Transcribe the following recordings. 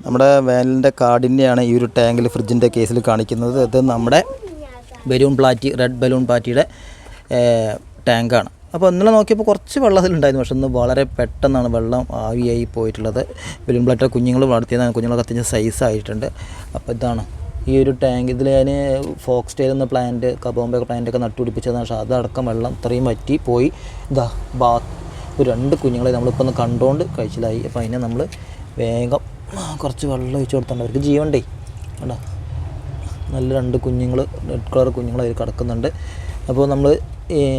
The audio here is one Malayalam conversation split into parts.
നമ്മുടെ വേനലിൻ്റെ കാഠിന്യമാണ് ഈ ഒരു ടാങ്കിൽ ഫ്രിഡ്ജിൻ്റെ കേസിൽ കാണിക്കുന്നത്. ഇത് നമ്മുടെ റെഡ് ബലൂൺ പ്ലാറ്റിയുടെ ടാങ്കാണ്. അപ്പോൾ ഇന്നലെ നോക്കിയപ്പോൾ കുറച്ച് വെള്ളം അതിലുണ്ടായിരുന്നു, പക്ഷെ ഇന്ന് വളരെ പെട്ടെന്നാണ് വെള്ളം ആവിയായി പോയിട്ടുള്ളത്. ബലൂൺ പ്ലാറ്റിയുടെ കുഞ്ഞുങ്ങൾ വളർത്തിയതാണ്, കുഞ്ഞുങ്ങളൊക്കെ അത്യാവശ്യം സൈസായിട്ടുണ്ട്. അപ്പോൾ ഇതാണ് ഈ ഒരു ടാങ്ക്. ഇതിൽ ഞാൻ ഫോക്സ് ടെയിൽ എന്ന പ്ലാന്റ്, കബോംബെ പ്ലാന്റൊക്കെ നട്ടുപിടിപ്പിച്ചതാണ്. പക്ഷേ അതടക്കം വെള്ളം ഇത്രയും വറ്റി പോയി. ഇതാ ഒരു 2 കുഞ്ഞുങ്ങളെ നമ്മളിപ്പോൾ ഒന്ന് കണ്ടുകൊണ്ട് കഴിച്ചിലായി. അപ്പോൾ അതിനെ നമ്മൾ വേഗം കുറച്ച് വെള്ളം ഒഴിച്ച് കൊടുത്തിട്ടുണ്ട്. അവർക്ക് ജീവണ്ടേ കേട്ടോ. നല്ല 2 കുഞ്ഞുങ്ങൾ, റെഡ് കളർ കുഞ്ഞുങ്ങൾ അതിൽ കിടക്കുന്നുണ്ട്. അപ്പോൾ നമ്മൾ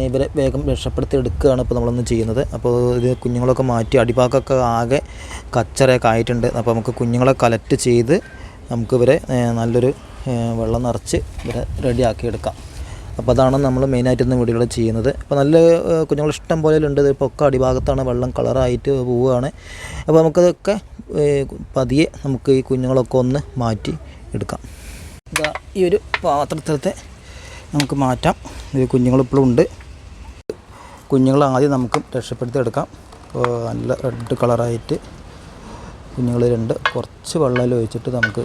ഇവരെ വേഗം രക്ഷപ്പെടുത്തി എടുക്കുകയാണ് ഇപ്പോൾ നമ്മളൊന്ന് ചെയ്യുന്നത്. അപ്പോൾ ഇത് കുഞ്ഞുങ്ങളൊക്കെ മാറ്റി അടിഭാഗമൊക്കെ ആകെ കച്ചറയൊക്കെ ആയിട്ടുണ്ട്. അപ്പോൾ നമുക്ക് കുഞ്ഞുങ്ങളെ കളക്ട് ചെയ്ത് നമുക്ക് ഇവരെ നല്ലൊരു വെള്ളം നിറച്ച് ഇവരെ റെഡിയാക്കി എടുക്കാം. അപ്പോൾ അതാണ് നമ്മൾ മെയിനായിട്ട് ഇന്ന് വീഡിയോകൾ ചെയ്യുന്നത്. അപ്പോൾ നല്ല കുഞ്ഞുങ്ങൾ ഇഷ്ടം പോലെ ഉണ്ട്. ഇപ്പോൾ ഒക്കെ അടിഭാഗത്താണ് വെള്ളം കളറായിട്ട് പോവുകയാണ്. അപ്പോൾ നമുക്കതൊക്കെ പതിയെ നമുക്ക് ഈ കുഞ്ഞുങ്ങളൊക്കെ ഒന്ന് മാറ്റി എടുക്കാം. ഇതാ ഈ ഒരു പാത്രത്തിലത്തെ നമുക്ക് മാറ്റാം. ഇത് കുഞ്ഞുങ്ങളിപ്പോഴും ഉണ്ട്. കുഞ്ഞുങ്ങൾ ആദ്യം നമുക്ക് രക്ഷപ്പെടുത്തി എടുക്കാം. അപ്പോൾ നല്ല റെഡ് കളറായിട്ട് കുഞ്ഞുങ്ങൾ 2 കുറച്ച് വെള്ളം ഒഴിച്ചിട്ട് നമുക്ക്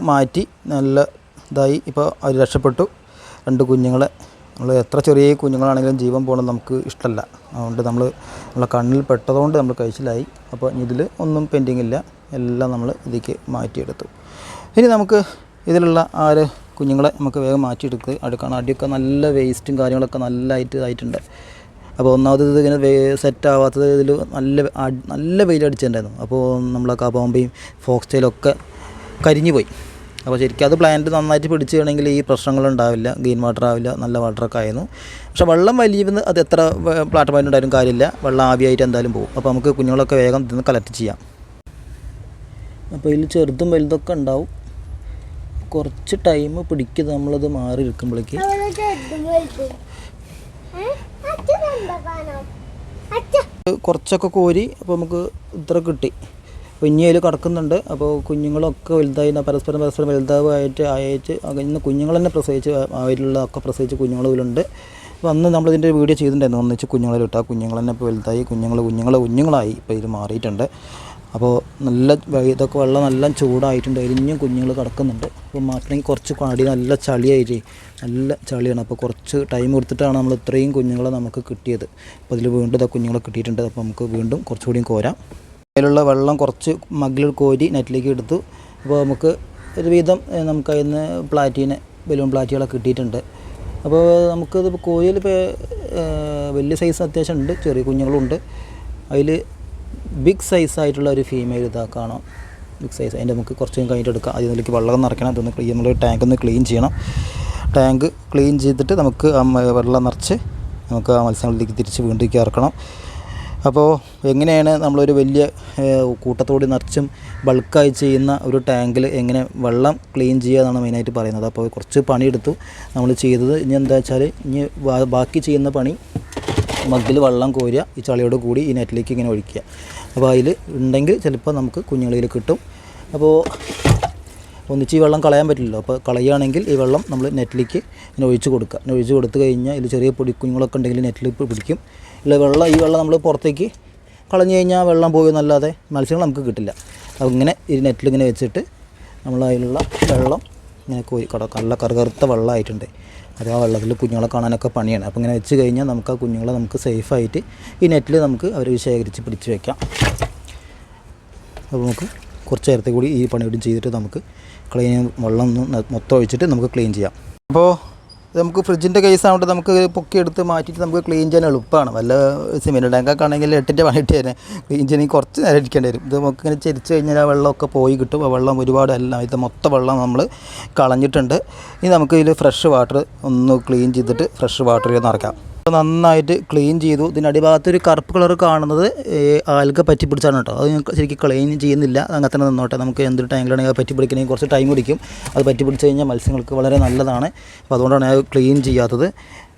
മാറ്റി നല്ല ഇതായി. ഇപ്പോൾ അവർ രക്ഷപ്പെട്ടു. 2 കുഞ്ഞുങ്ങളെ നമ്മൾ എത്ര ചെറിയ കുഞ്ഞുങ്ങളാണെങ്കിലും ജീവൻ പോകണം നമുക്ക് ഇഷ്ടമല്ല. അതുകൊണ്ട് നമ്മളെ കണ്ണിൽ പെട്ടതുകൊണ്ട് നമ്മൾ കഴിച്ചിലായി. അപ്പോൾ ഇതിൽ ഒന്നും പെൻഡിങ് ഇല്ല, എല്ലാം നമ്മൾ ഇതിലേക്ക് മാറ്റിയെടുത്തു. ഇനി നമുക്ക് ഇതിലുള്ള കുഞ്ഞുങ്ങളെ നമുക്ക് വേഗം മാറ്റിയെടുക്കണം. അടിയൊക്കെ നല്ല വേസ്റ്റും കാര്യങ്ങളൊക്കെ നല്ലതായിട്ട് ആയിട്ടുണ്ട്. അപ്പോൾ ഒന്നാമത് ഇത് ഇങ്ങനെ സെറ്റ് ആവാത്തത് ഇതിൽ നല്ല വെയിലടിച്ചിട്ടുണ്ടായിരുന്നു. അപ്പോൾ നമ്മളെ കബോംബയും ഫോക്സ് ടെയിലൊക്കെ കരിഞ്ഞു പോയി. അപ്പോൾ ശരിക്കും അത് പ്ലാന്റ് നന്നായിട്ട് പിടിച്ച് ചെയ്യണമെങ്കിൽ ഈ പ്രശ്നങ്ങളുണ്ടാവില്ല, ഗ്രീൻ വാട്ടർ ആവില്ല, നല്ല വാട്ടറൊക്കെ ആയിരുന്നു. പക്ഷേ വെള്ളം വലിയുന്ന അത് എത്ര പ്ലാന്റ് പോയിൻ്റ് ഉണ്ടായാലും കാര്യമില്ല, വെള്ളം ആവിയായിട്ട് എന്തായാലും പോകും. അപ്പോൾ നമുക്ക് കുഞ്ഞുങ്ങളൊക്കെ വേഗം ഇതിന്ന് കളക്ട് ചെയ്യാം. അപ്പോൾ ഇതിൽ ചെറുതും വലുതൊക്കെ ഉണ്ടാവും. കുറച്ച് ടൈം പിടിക്കും നമ്മളത് മാറി ഇരിക്കുമ്പോഴേക്ക്. കുറച്ചൊക്കെ കോരി അപ്പോൾ നമുക്ക് ഇത്ര കിട്ടി. അപ്പോൾ ഇനി അതിൽ കിടക്കുന്നുണ്ട്. അപ്പോൾ കുഞ്ഞുങ്ങളൊക്കെ വലുതായി പരസ്പരം വലുതാവായിട്ട് ഇന്ന് കുഞ്ഞുങ്ങൾ തന്നെ പ്രസവിച്ച് അവരിലൊക്കെ പ്രസവിച്ച് കുഞ്ഞുങ്ങളുണ്ട്. അപ്പോൾ അന്ന് നമ്മളിതിൻ്റെ വീഡിയോ ചെയ്തിട്ടുണ്ടായിരുന്നു, ഒന്നിച്ച് കുഞ്ഞുങ്ങളെ ഇട്ടാൽ കുഞ്ഞുങ്ങൾ തന്നെ ഇപ്പോൾ വലുതായി കുഞ്ഞുങ്ങളായി ഇപ്പോൾ ഇത് മാറിയിട്ടുണ്ട്. അപ്പോൾ നല്ല ഇതൊക്കെ വെള്ളം നല്ല ചൂടായിട്ടുണ്ട്. എരിഞ്ഞും കുഞ്ഞുങ്ങൾ കിടക്കുന്നുണ്ട്. അപ്പോൾ മാറ്റണമെങ്കിൽ കുറച്ച് അടി നല്ല ചളിയായിട്ട് നല്ല ചളിയാണ്. അപ്പോൾ കുറച്ച് ടൈം കൊടുത്തിട്ടാണ് നമ്മൾ ഇത്രയും കുഞ്ഞുങ്ങളെ നമുക്ക് കിട്ടിയത്. അപ്പോൾ അതിൽ വീണ്ടും ഇതാ കുഞ്ഞുങ്ങളെ കിട്ടിയിട്ടുണ്ട്. അപ്പോൾ നമുക്ക് വീണ്ടും കുറച്ചുകൂടിയും കോരാം. അതിലുള്ള വെള്ളം കുറച്ച് മഗ്ഗിൽ കോരി നെറ്റിലേക്ക് എടുത്തു. അപ്പോൾ നമുക്ക് ഒരുവിധം നമുക്കതിൽ നിന്ന് ബലൂൺ പ്ലാറ്റികളൊക്കെ കിട്ടിയിട്ടുണ്ട്. അപ്പോൾ നമുക്കിത് കോഴിയിൽ ഇപ്പോൾ വലിയ സൈസ് അത്യാവശ്യം ഉണ്ട്, ചെറിയ കുഞ്ഞുങ്ങളുണ്ട്. അതിൽ ബിഗ് സൈസായിട്ടുള്ള ഒരു ഫീമെയിൽ കാണാം. ബിഗ് സൈസ് അതിൻ്റെ നമുക്ക് കുറച്ച് കഴിഞ്ഞിട്ട് എടുക്കാം. അതിലേക്ക് വെള്ളം നിറയ്ക്കണം. അതൊന്ന് നമ്മൾ ടാങ്ക് ഒന്ന് ക്ലീൻ ചെയ്യണം. ടാങ്ക് ക്ലീൻ ചെയ്തിട്ട് നമുക്ക് ആ വെള്ളം നിറച്ച് നമുക്ക് ആ മത്സ്യങ്ങളിലേക്ക് തിരിച്ച് വീണ്ടിലേക്ക് ഇറക്കണം. അപ്പോൾ എങ്ങനെയാണ് നമ്മളൊരു വലിയ കൂട്ടത്തോടെ നിറച്ചും ബൾക്കായി ചെയ്യുന്ന ഒരു ടാങ്കിൽ എങ്ങനെ വെള്ളം ക്ലീൻ ചെയ്യുക എന്നാണ് മെയിനായിട്ട് പറയുന്നത്. അപ്പോൾ കുറച്ച് പണിയെടുത്തു നമ്മൾ ചെയ്തത്. ഇനി എന്താ വെച്ചാൽ ബാക്കി ചെയ്യുന്ന പണി മഗ്ഗിൽ വെള്ളം കോരുക, ഈ ചളിയോട് കൂടി ഈ നെറ്റിലേക്ക് ഇങ്ങനെ ഒഴിക്കുക. അപ്പോൾ അതിൽ ഉണ്ടെങ്കിൽ ചിലപ്പോൾ നമുക്ക് കുഞ്ഞുങ്ങളിൽ കിട്ടും. അപ്പോൾ ഒന്നിച്ച് ഈ വെള്ളം കളയാൻ പറ്റില്ലല്ലോ. അപ്പോൾ കളയുകയാണെങ്കിൽ ഈ വെള്ളം നമ്മൾ നെറ്റിലേക്ക് ഇങ്ങനെ ഒഴിച്ച് കൊടുക്കുക. ഇങ്ങനെ ഒഴിച്ച് കൊടുത്തു കഴിഞ്ഞാൽ ഇതിൽ ചെറിയ കുഞ്ഞുങ്ങളൊക്കെ ഉണ്ടെങ്കിൽ നെറ്റിൽ പിടിക്കും. ഈ വെള്ളം നമ്മൾ പുറത്തേക്ക് കളഞ്ഞു കഴിഞ്ഞാൽ വെള്ളം പോയെന്നല്ലാതെ മത്സ്യങ്ങൾ നമുക്ക് കിട്ടില്ല. അപ്പോൾ ഇങ്ങനെ ഈ നെറ്റിലിങ്ങനെ വെച്ചിട്ട് നമ്മൾ അതിലുള്ള വെള്ളം ഇങ്ങനെ കോരി നല്ല കറുകറുത്ത വെള്ളമായിട്ടുണ്ട്. അത് ആ വെള്ളത്തിൽ കുഞ്ഞുങ്ങളെ കാണാനൊക്കെ പണിയാണ്. അപ്പോൾ ഇങ്ങനെ വെച്ച് കഴിഞ്ഞാൽ നമുക്ക് ആ കുഞ്ഞുങ്ങളെ നമുക്ക് സേഫായിട്ട് ഈ നെറ്റിൽ നമുക്ക് അവർ ശേഖരിച്ച് പിടിച്ച് വയ്ക്കാം. അപ്പോൾ നമുക്ക് കുറച്ച് നേരത്തെ കൂടി ഈ പണിയോടും ചെയ്തിട്ട് നമുക്ക് വെള്ളം മൊത്തം ഒഴിച്ചിട്ട് നമുക്ക് ക്ലീൻ ചെയ്യാം. അപ്പോൾ നമുക്ക് ഫ്രിഡ്ജിൻ്റെ കേസായതുകൊണ്ട് നമുക്ക് പൊക്കിയെടുത്ത് മാറ്റിയിട്ട് നമുക്ക് ക്ലീൻ ചെയ്യാൻ എളുപ്പമാണ്. വല്ല സിമെൻറ്റ് ടാങ്കൊക്കെ ആണെങ്കിൽ 8ൻ്റെ പണിയിട്ട് തന്നെ ക്ലീൻ ചെയ്യണമെങ്കിൽ കുറച്ച് നേരം ഇരിക്കേണ്ടി വരും. ഇത് നമുക്ക് ഇങ്ങനെ ചരിച്ച് കഴിഞ്ഞാൽ ആ വെള്ളമൊക്കെ പോയി കിട്ടും. ആ വെള്ളം ഒരുപാട് ഇത് മൊത്തം വെള്ളം നമ്മൾ കളഞ്ഞിട്ടുണ്ട്. ഇനി നമുക്ക് ഇതിൽ ഫ്രഷ് വാട്ടർ ഒന്ന് ക്ലീൻ ചെയ്തിട്ട് ഫ്രഷ് വാട്ടർ നിറയ്ക്കാം. നന്നായിട്ട് ക്ലീൻ ചെയ്തു. ഇതിൻ്റെ അടിഭാഗത്തൊരു കറുപ്പ് കളർ കാണുന്നത് ആൽഗ പറ്റി പിടിച്ചാണ് കേട്ടോ. അത് ഞങ്ങൾക്ക് ശരിക്കും ക്ലീൻ ചെയ്യുന്നില്ല, അങ്ങനെ തന്നെ നിന്നോട്ടെ. നമുക്ക് എന്തൊരു ടാങ്കിലാണെങ്കിൽ അത് പറ്റി പിടിക്കണമെങ്കിൽ കുറച്ച് ടൈം പിടിക്കും. അത് പറ്റി പിടിച്ച് കഴിഞ്ഞാൽ മത്സ്യങ്ങൾക്ക് വളരെ നല്ലതാണ്. അപ്പോൾ അതുകൊണ്ടാണ് അത് ക്ലീൻ ചെയ്യാത്തത്.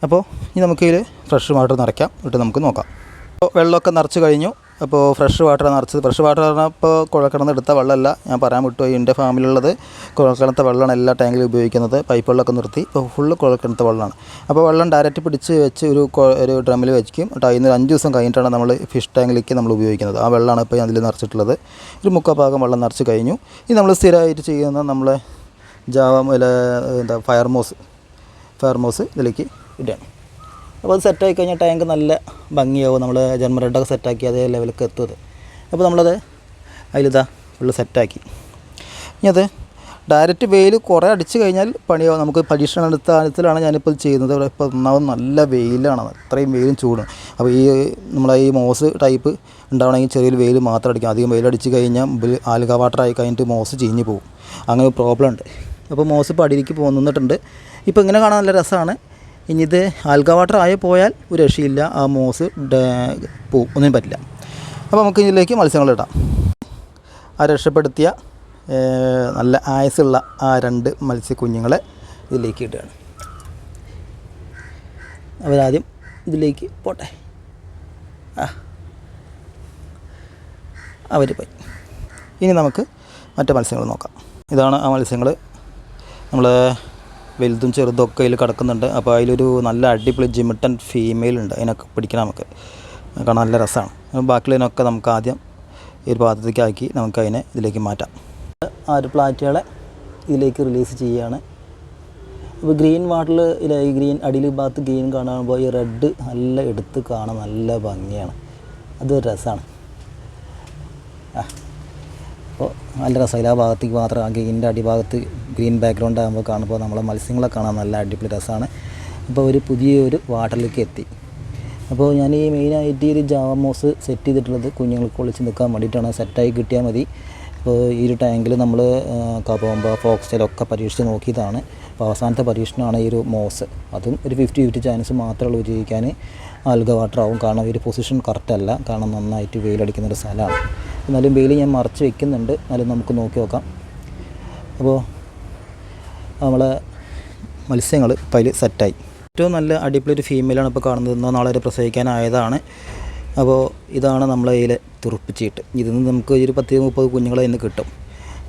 അപ്പോൾ ഇനി നമുക്ക് ഇതിൽ ഫ്രഷ് വാട്ടർ നിറയ്ക്കാം. എന്നിട്ട് നമുക്ക് നോക്കാം. അപ്പോൾ വെള്ളമൊക്കെ നിറച്ച് കഴിഞ്ഞു. അപ്പോൾ ഫ്രഷ് വാട്ടർ നിറച്ചത്. ഫ്രഷ് വാട്ടർ പറഞ്ഞാൽ ഇപ്പോൾ കുഴൽക്കിണന്ന് എടുത്ത വെള്ളമല്ല, ഞാൻ പറയാൻ വിട്ടുപോയി. എൻ്റെ ഫാമിലുള്ളത് കുഴൽക്കിണത്തെ വെള്ളമാണ് എല്ലാ ടാങ്കിലും ഉപയോഗിക്കുന്നത്. പൈപ്പ് വെള്ളമൊക്കെ നിർത്തി ഇപ്പോൾ ഫുള്ള് കുഴൽക്കിണത്തെ വെള്ളമാണ്. അപ്പോൾ വെള്ളം ഡയറക്റ്റ് പിടിച്ച് വെച്ച് ഒരു ഡ്രമ്മിൽ വെച്ചിരിക്കും. അതിന് 5 ദിവസം കഴിഞ്ഞിട്ടാണ് നമ്മൾ ഫിഷ് ടാങ്കിലേക്ക് നമ്മൾ ഉപയോഗിക്കുന്നത്. ആ വെള്ളമാണ് ഇപ്പോൾ അതിൽ നിറച്ചിട്ടുള്ളത്. ഒരു 3/4 ഭാഗം വെള്ളം നിറച്ച് കഴിഞ്ഞു. ഇത് നമ്മൾ സ്ഥിരമായിട്ട് ചെയ്യുന്ന നമ്മളെ ഫയർ മോസ് ഇതിലേക്ക് ഇടുകയാണ്. അപ്പോൾ അത് സെറ്റായി കഴിഞ്ഞാൽ ടാങ്ക് നല്ല ഭംഗിയാവും. നമ്മൾ ജർമ്മൻ റെഡൊക്കെ സെറ്റാക്കി അതേ ലെവലിലേക്ക് എത്തുന്നത്. അപ്പോൾ നമ്മളത് അതിലിതാ ഫുള്ള് സെറ്റാക്കി. ഇനി അത് ഡയറക്റ്റ് വെയിൽ കുറേ അടിച്ച് കഴിഞ്ഞാൽ പണിയാവും. നമുക്ക് പരീക്ഷണത്തിലാണ് ഞാനിപ്പോൾ ചെയ്യുന്നത്. ഇവിടെ ഇപ്പോൾ ഒന്നാമത് നല്ല വെയിലാണ്, അത്രയും വെയിലും ചൂടും. അപ്പോൾ നമ്മളെ ഈ മോസ് ടൈപ്പ് ഉണ്ടാവണമെങ്കിൽ ചെറിയൊരു വെയിൽ മാത്രം അടിക്കും. അധികം വെയിലടിച്ച് കഴിഞ്ഞാൽ ആൽഗ വാട്ടർ ആയി കഴിഞ്ഞിട്ട് മോസ് ചീഞ്ഞ് പോകും. അങ്ങനെ ഒരു പ്രോബ്ലം ഉണ്ട്. അപ്പോൾ മോസ് ഇപ്പോൾ അടിയിലേക്ക് നിന്നിട്ടുണ്ട്. ഇപ്പോൾ ഇങ്ങനെ കാണാൻ നല്ല രസമാണ്. ഇനി ഇത് ആൽഗ വാട്ടർ ആയി പോയാൽ ഒരു രക്ഷയില്ല, ആ മോസ് പോവും, ഒന്നിനും പറ്റില്ല. അപ്പോൾ നമുക്ക് ഇതിലേക്ക് മത്സ്യങ്ങളിടാം. ആ രക്ഷപ്പെടുത്തിയ നല്ല ആയസുള്ള ആ 2 മത്സ്യക്കുഞ്ഞുങ്ങളെ ഇതിലേക്ക് ഇടുകയാണ്. അവരാദ്യം ഇതിലേക്ക് പോട്ടെ. അവർ പോയി. ഇനി നമുക്ക് മറ്റു മത്സ്യങ്ങൾ നോക്കാം. ഇതാണ് ആ മത്സ്യങ്ങൾ. നമ്മൾ വലുതും ചെറുതും ഒക്കെ അതിൽ കിടക്കുന്നുണ്ട്. അപ്പോൾ അതിലൊരു നല്ല അടിപൊളി ജിമിട്ടൻ ഫീമെയിൽ ഉണ്ട്. അതിനൊക്കെ പിടിക്കണം നമുക്ക്, കാണാൻ നല്ല രസമാണ്. ബാക്കിയുള്ളതിനൊക്കെ നമുക്ക് ആദ്യം ഈ ഒരു പാത്രത്തേക്ക് ആക്കി നമുക്കതിനെ ഇതിലേക്ക് മാറ്റാം. ആ ഒരു പ്ലാറ്റുകളെ ഇതിലേക്ക് റിലീസ് ചെയ്യുകയാണ്. അപ്പോൾ ഗ്രീൻ വാട്ടറിൽ ഈ ഗ്രീൻ അടിയിൽ ഭാഗത്ത് ഗ്രീൻ കാണുമ്പോൾ ഈ റെഡ് നല്ല എടുത്ത് കാണാൻ നല്ല ഭംഗിയാണ്. അതൊരു രസമാണ്. അപ്പോൾ നല്ല രസമില്ല. ആ ഭാഗത്തേക്ക് മാത്രം ആ ഗ്രീനിൻ്റെ അടിഭാഗത്ത് ഗ്രീൻ ബാക്ക്ഗ്രൗണ്ട് ആകുമ്പോൾ കാണുമ്പോൾ നമ്മളെ മത്സ്യങ്ങളെ കാണാൻ നല്ല അടിപൊളി രസമാണ്. അപ്പോൾ ഒരു പുതിയൊരു വാട്ടറിലേക്ക് എത്തി. അപ്പോൾ ഞാൻ ഈ മെയിനായിട്ട് ഈ ഒരു ജാവ മോസ് സെറ്റ് ചെയ്തിട്ടുള്ളത് കുഞ്ഞുങ്ങൾക്ക് ഒളിച്ച് നിൽക്കാൻ വേണ്ടിയിട്ടാണ്. സെറ്റായി കിട്ടിയാൽ മതി. അപ്പോൾ ഈ ഒരു ടാങ്കിൽ നമ്മൾ കബോമ്പ ഫോക്സ്റ്റൈലൊക്കെ പരീക്ഷിച്ച് നോക്കിയതാണ്. അപ്പോൾ അവസാനത്തെ പരീക്ഷണമാണ് ഈ ഒരു മോസ്. അതും ഒരു 50-50 ചാൻസ് മാത്രമേ ഉപയോഗിക്കാൻ. ആൽഗ വാട്ടർ ആവും. കാരണം ഈ ഒരു പൊസിഷൻ കറക്റ്റല്ല, കാരണം നന്നായിട്ട് വെയിലടിക്കുന്നൊരു സ്ഥലമാണ്. എന്നാലും വെയിൽ ഞാൻ മറച്ച് വെക്കുന്നുണ്ട്, എന്നാലും നമുക്ക് നോക്കി നോക്കാം. അപ്പോൾ നമ്മളെ മത്സ്യങ്ങൾ ഇപ്പോൾ അതിൽ സെറ്റായി. ഏറ്റവും നല്ല അടിപൊളി ഒരു ഫീമെയിലാണ് ഇപ്പോൾ കാണുന്നത്. ഇന്നോ നാളെ വരെ പ്രസവിക്കാനായതാണ്. അപ്പോൾ ഇതാണ് നമ്മളെ ഇതിലെ തുറപ്പിച്ചിട്ട്. ഇതിൽ നിന്ന് നമുക്ക് ഒരു 10-30 കുഞ്ഞുങ്ങളെ ഇന്ന് കിട്ടും.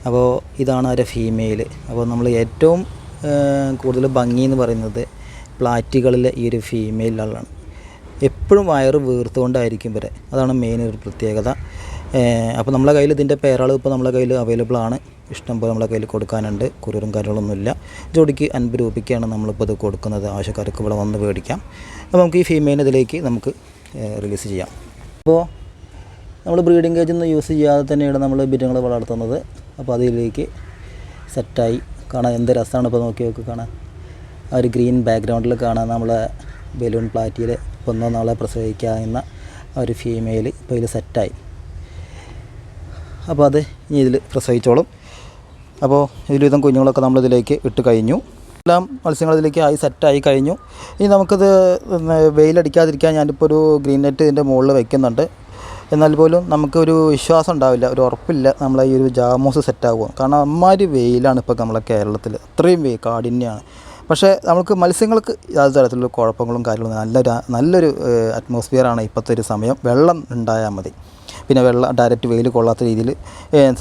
അപ്പോൾ ഇതാണ് അവരുടെ ഫീമെയിൽ. അപ്പോൾ നമ്മൾ ഏറ്റവും കൂടുതൽ ഭംഗി എന്ന് പറയുന്നത് പ്ലാറ്റുകളിലെ ഈ ഒരു ഫീമെയിലാണ്. എപ്പോഴും വയറ് വീർത്തുകൊണ്ടായിരിക്കും വരെ, അതാണ് മെയിൻ ഒരു പ്രത്യേകത. അപ്പോൾ നമ്മളെ കയ്യിൽ ഇതിൻ്റെ പേരാൾ ഇപ്പോൾ നമ്മളെ കയ്യിൽ അവൈലബിൾ ആണ്. ഇഷ്ടംപോലെ നമ്മളെ കയ്യിൽ കൊടുക്കാനുണ്ട്. കുറിയറും കാര്യങ്ങളൊന്നുമില്ല. ജോഡിക്ക് 50 രൂപയ്ക്കാണ് നമ്മളിപ്പോൾ ഇത് കൊടുക്കുന്നത്. ആവശ്യക്കാർക്ക് ഇവിടെ വന്ന് മേടിക്കാം. അപ്പോൾ നമുക്ക് ഈ ഫീമെയിലിനെ ഇതിലേക്ക് നമുക്ക് റിലീസ് ചെയ്യാം. അപ്പോൾ നമ്മൾ ബ്രീഡിംഗ് കേജ് ഒന്നും യൂസ് ചെയ്യാതെ തന്നെയാണ് നമ്മൾ ബിറ്റുകളെ വളർത്തുന്നത്. അപ്പോൾ അതിലേക്ക് സെറ്റായി കാണാൻ എന്ത് രസമാണ്. ഇപ്പോൾ നോക്കി കാണാൻ ആ ഒരു ഗ്രീൻ ബാക്ക്ഗ്രൗണ്ടിൽ കാണാൻ നമ്മളെ ബലൂൺ പ്ലാറ്റിയിൽ ഇപ്പോൾ ഒന്നോ നാളെ പ്രസവിക്കാവുന്ന ആ ഒരു ഫീമെയിൽ ഇപ്പോൾ ഇതിൽ സെറ്റായി. അപ്പോൾ അത് ഇനി ഇതിൽ പ്രസവിച്ചോളും. അപ്പോൾ ഇതിലും കുഞ്ഞുങ്ങളൊക്കെ നമ്മളിതിലേക്ക് ഇട്ട് കഴിഞ്ഞു. എല്ലാം മത്സ്യങ്ങളിതിലേക്ക് ആയി സെറ്റായി കഴിഞ്ഞു. ഇനി നമുക്കിത് വെയിലടിക്കാതിരിക്കാൻ ഞാനിപ്പോൾ ഒരു ഗ്രീൻ നെറ്റ് ഇതിൻ്റെ മുകളിൽ വയ്ക്കുന്നുണ്ട്. എന്നാൽ പോലും നമുക്കൊരു വിശ്വാസം ഉണ്ടാവില്ല, ഒരു ഉറപ്പില്ല നമ്മളെ ഈ ഒരു ജാമോസ് സെറ്റാകുമോ. കാരണം അമ്മാതിരി വെയിലാണ് ഇപ്പോൾ നമ്മളെ കേരളത്തിൽ, അത്രയും വെയിൽ കാഠിന്യമാണ്. പക്ഷേ നമുക്ക് മത്സ്യങ്ങൾക്ക് യാതൊരു തരത്തിലുള്ള കുഴപ്പങ്ങളും കാര്യങ്ങളും നല്ലൊരു അറ്റ്മോസ്ഫിയറാണ് ഇപ്പോഴത്തെ ഒരു സമയം. വെള്ളം ഉണ്ടായാൽ മതി. പിന്നെ ഡയറക്റ്റ് വെയിൽ കൊള്ളാത്ത രീതിയിൽ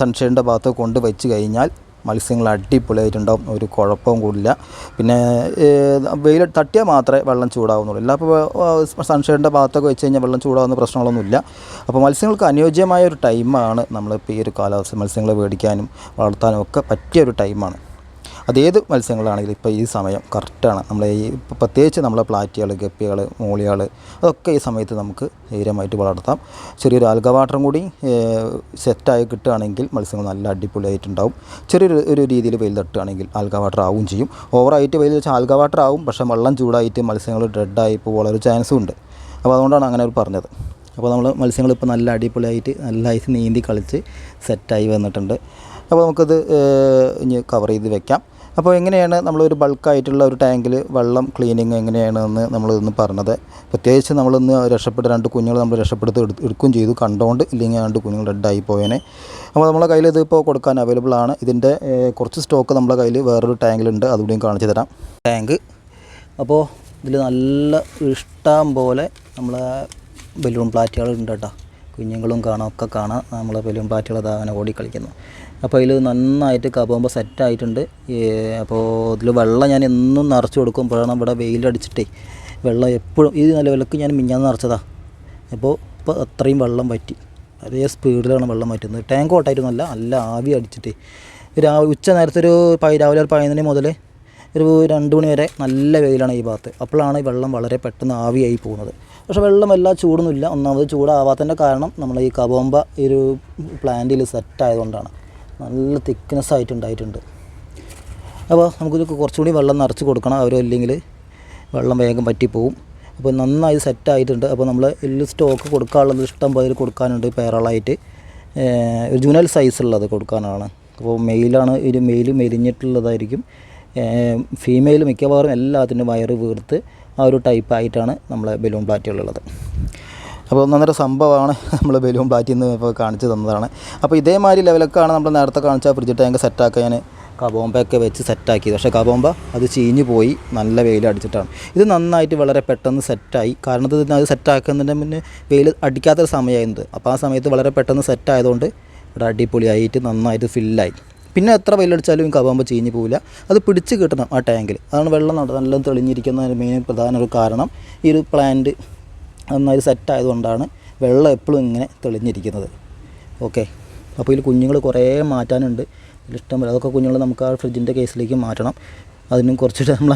സൺഷൈൻ്റെ ഭാഗത്ത് കൊണ്ട് വെച്ച് കഴിഞ്ഞാൽ മത്സ്യങ്ങൾ അടിപൊളിയായിട്ടുണ്ടാവും, ഒരു കുഴപ്പവും കൂടില്ല. പിന്നെ വെയിൽ തട്ടിയാൽ മാത്രമേ വെള്ളം ചൂടാവുന്നുള്ളൂ. ഇല്ല അപ്പോൾ സൺഷൈഡിൻ്റെ ഭാഗത്തൊക്കെ വെച്ച് കഴിഞ്ഞാൽ വെള്ളം ചൂടാവുന്ന പ്രശ്നങ്ങളൊന്നുമില്ല. അപ്പോൾ മത്സ്യങ്ങൾക്ക് അനുയോജ്യമായ ഒരു ടൈമാണ് നമ്മളിപ്പോൾ ഈ ഒരു കാലാവസ്ഥ. മത്സ്യങ്ങളെ മേടിക്കാനും വളർത്താനും ഒക്കെ പറ്റിയ ഒരു ടൈമാണ്. അതേത് മത്സ്യങ്ങളാണെങ്കിലും ഇപ്പോൾ ഈ സമയം കറക്റ്റാണ്. നമ്മളെ ഈ പ്രത്യേകിച്ച് നമ്മളെ പ്ലാറ്റികൾ, ഗപ്പികൾ, മൂളികൾ അതൊക്കെ ഈ സമയത്ത് നമുക്ക് ധൈര്യമായിട്ട് വളർത്താം. ചെറിയൊരു ആൽഗ വാട്ടറും കൂടി സെറ്റായി കിട്ടുകയാണെങ്കിൽ മത്സ്യങ്ങൾ നല്ല അടിപൊളിയായിട്ടുണ്ടാവും. ചെറിയൊരു രീതിയിൽ വെയിൽ തട്ടുകയാണെങ്കിൽ ആൽഗ വാട്ടർ ആവും ചെയ്യും. ഓവറായിട്ട് വെയിൽ വെച്ചാൽ ആൽഗ വാട്ടർ ആവും, പക്ഷേ വെള്ളം ചൂടായിട്ട് മത്സ്യങ്ങൾ ഡെഡായി പോകാനൊരു ചാൻസും ഉണ്ട്. അപ്പോൾ അതുകൊണ്ടാണ് അങ്ങനെ പറഞ്ഞത്. അപ്പോൾ നമ്മൾ മത്സ്യങ്ങളിപ്പോൾ നല്ല അടിപൊളിയായിട്ട് നല്ല ഐസ് നീന്തി കളിച്ച് സെറ്റായി വന്നിട്ടുണ്ട്. അപ്പോൾ നമുക്കത് ഇനി കവർ ചെയ്ത് വെക്കാം. അപ്പോൾ എങ്ങനെയാണ് നമ്മളൊരു ബൾക്കായിട്ടുള്ള ഒരു ടാങ്കിൽ വെള്ളം ക്ലീനിങ് എങ്ങനെയാണെന്ന് നമ്മളിന്ന് പറഞ്ഞത്. പ്രത്യേകിച്ച് നമ്മളിന്ന് രക്ഷപ്പെട്ട 2 കുഞ്ഞുങ്ങൾ നമ്മൾ രക്ഷപ്പെടുത്തി എടുക്കുകയും ചെയ്തു. കണ്ടുകൊണ്ട് ഇല്ലെങ്കിൽ 2 കുഞ്ഞുങ്ങൾ ഡെഡായി പോയേനെ. അപ്പോൾ നമ്മളെ കയ്യിൽ ഇതിപ്പോൾ കൊടുക്കാൻ അവൈലബിൾ ആണ്. ഇതിൻ്റെ കുറച്ച് സ്റ്റോക്ക് നമ്മളെ കയ്യിൽ വേറൊരു ടാങ്കിലുണ്ട്, അതുകൂടിയും കാണിച്ചു തരാം. ടാങ്ക് അപ്പോൾ ഇതിൽ നല്ല ഇഷ്ടം പോലെ നമ്മളെ ബലൂൺ പ്ലാറ്റുകളുണ്ട് കേട്ടോ. കുഞ്ഞുങ്ങളും കാണാം, ഒക്കെ കാണാം. നമ്മളെ ബലൂൺ പാറ്റുകൾ അങ്ങനെ ഓടിക്കളിക്കുന്നു. അപ്പോൾ അതിൽ നന്നായിട്ട് കബോമ്പ സെറ്റായിട്ടുണ്ട്. അപ്പോൾ ഇതിൽ വെള്ളം ഞാൻ എന്നും നിറച്ച് കൊടുക്കുമ്പോഴാണ് ഇവിടെ വെയിലടിച്ചിട്ടേ വെള്ളം എപ്പോഴും ഈ നിലവിലേക്ക് ഞാൻ മിഞ്ഞാന്ന് നിറച്ചതാണ്. ഇപ്പോൾ അത്രയും വെള്ളം വറ്റി, അതേ സ്പീഡിലാണ് വെള്ളം വറ്റുന്നത്. ടാങ്ക് ഓട്ടായിട്ടൊന്നുമല്ല, നല്ല ആവി അടിച്ചിട്ട് ഉച്ച നേരത്തെ രാവിലെ ഒരു 11 മണി മുതൽ ഒരു 2 മണി വരെ നല്ല വെയിലാണ് ഈ ഭാഗത്ത്. അപ്പോഴാണ് ഈ വെള്ളം വളരെ പെട്ടെന്ന് ആവിയായി പോകുന്നത്. പക്ഷേ വെള്ളം എല്ലാ ചൂടൊന്നുമില്ല. ഒന്നാമത് ചൂടാവാത്തതിൻ്റെ കാരണം നമ്മൾ ഈ കബോമ്പ ഈ ഒരു പ്ലാന്റിൽ സെറ്റായതുകൊണ്ടാണ്. നല്ല തിക്നെസ് ആയിട്ടുണ്ടായിട്ടുണ്ട്. അപ്പോൾ നമുക്കിത് കുറച്ചുകൂടി വെള്ളം നിറച്ച് കൊടുക്കണം, അവരില്ലെങ്കിൽ വെള്ളം വേഗം പറ്റിപ്പോവും. അപ്പോൾ നന്നായി സെറ്റായിട്ടുണ്ട്. അപ്പോൾ നമ്മൾ എല്ലാം സ്റ്റോക്ക് കൊടുക്കാനുള്ളത് ഇഷ്ടം പോലെ കൊടുക്കാനുണ്ട്. പേരളായിട്ട് ഒരു ജൂനൽ സൈസുള്ളത് കൊടുക്കാനാണ്. അപ്പോൾ മെയിലാണ്, ഒരു മെയിൽ മെലിഞ്ഞിട്ടുള്ളതായിരിക്കും. ഫീമെയിൽ മിക്കവാറും എല്ലാത്തിനും വയറ് വീർത്ത് ആ ഒരു ടൈപ്പായിട്ടാണ് നമ്മളെ ബലൂൺ പ്ലാറ്റുകളുള്ളത്. അപ്പോൾ ഒന്നൊന്നര സംഭവമാണ് നമ്മൾ ബലൂൺ പ്ലാറ്റിൽ നിന്ന് ഇപ്പോൾ കാണിച്ചു തന്നതാണ്. അപ്പോൾ ഇതേമാതിരി ലെവലൊക്കെയാണ് നമ്മൾ നേരത്തെ കാണിച്ച ഫ്രിഡ്ജ് ടാങ്ക് സെറ്റാക്കാൻ ഞാൻ കബോമ്പയൊക്കെ വെച്ച് സെറ്റാക്കിയത്. പക്ഷേ കബോമ്പ അത് ചീഞ്ഞു പോയി, നല്ല വെയിലടിച്ചിട്ടാണ്. ഇത് നന്നായിട്ട് വളരെ പെട്ടെന്ന് സെറ്റായി. കാരണം ഇത് അത് സെറ്റാക്കുന്നതിന് മുന്നേ വെയിൽ അടിക്കാത്തൊരു സമയമായിരുന്നത്. അപ്പോൾ ആ സമയത്ത് വളരെ പെട്ടെന്ന് സെറ്റായതുകൊണ്ട് ഇവിടെ അടിപൊളിയായിട്ട് നന്നായിട്ട് ഫില്ലായി. പിന്നെ എത്ര വെയിലടിച്ചാലും കബോമ്പ ചീഞ്ഞു പോവില്ല. അത് പിടിച്ച് കിട്ടണം ആ ടാങ്കിൽ. അതാണ് വെള്ളം നല്ല തെളിഞ്ഞിരിക്കുന്നതിന് മെയിൻ പ്രധാന ഒരു കാരണം. ഈ ഒരു പ്ലാന്റ് നന്നായി സെറ്റായതുകൊണ്ടാണ് വെള്ളം എപ്പോഴും ഇങ്ങനെ തെളിഞ്ഞിരിക്കുന്നത്. ഓക്കെ, അപ്പോൾ ഇതിൽ കുഞ്ഞുങ്ങൾ കുറേ മാറ്റാനുണ്ട്. ഇതിലിഷ്ടം പോലെ അതൊക്കെ കുഞ്ഞുങ്ങൾ നമുക്ക് ആ ഫ്രിഡ്ജിൻ്റെ കേസിലേക്ക് മാറ്റണം. അതിനും കുറച്ചിട്ട് നമ്മൾ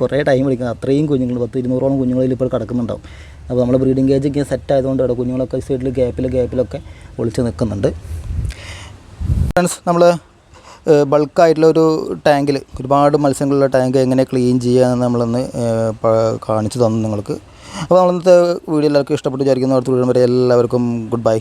കുറേ ടൈം എടുക്കണം. അത്രയും കുഞ്ഞുങ്ങൾ 100-200ഓളം കുഞ്ഞുങ്ങളിൽ ഇപ്പോൾ കിടക്കുന്നുണ്ടാവും. അപ്പോൾ നമ്മൾ ബ്രീഡിംഗ് കേജ് ഇങ്ങനെ സെറ്റായതുകൊണ്ട് ഇവിടെ കുഞ്ഞുങ്ങളൊക്കെ സൈഡിൽ ഗ്യാപ്പിലൊക്കെ ഒളിച്ച് നിൽക്കുന്നുണ്ട്. ഫ്രണ്ട്സ്, നമ്മൾ ബൾക്കായിട്ടുള്ളൊരു ടാങ്കിൽ ഒരുപാട് മത്സ്യങ്ങളുള്ള ടാങ്ക് എങ്ങനെ ക്ലീൻ ചെയ്യാമെന്ന് നമ്മളൊന്ന് കാണിച്ചു തന്നു നിങ്ങൾക്ക്. അപ്പോൾ നമ്മളിന്നത്തെ വീഡിയോ എല്ലാവർക്കും ഇഷ്ടപ്പെട്ട് വിചാരിക്കുന്നു. അടുത്ത വീഡിയോ വരെ എല്ലാവർക്കും ഗുഡ് ബൈ.